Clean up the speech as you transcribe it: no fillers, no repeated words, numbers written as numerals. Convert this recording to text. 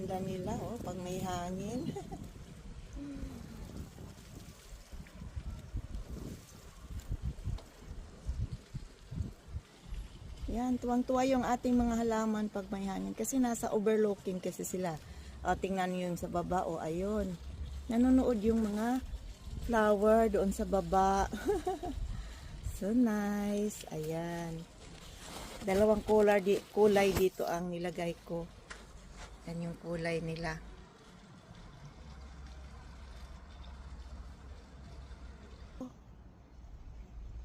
ganda nila, oh, pag may hangin. Yan, tuwang-tuwa yung ating mga halaman pag may hangin. Kasi nasa overlooking kasi sila. O, tingnan nyo yung sa baba, o, ayun. Nanonood yung mga flower doon sa baba. So nice. Ayan. Dalawang kulay dito ang nilagay ko. Yan yung kulay nila.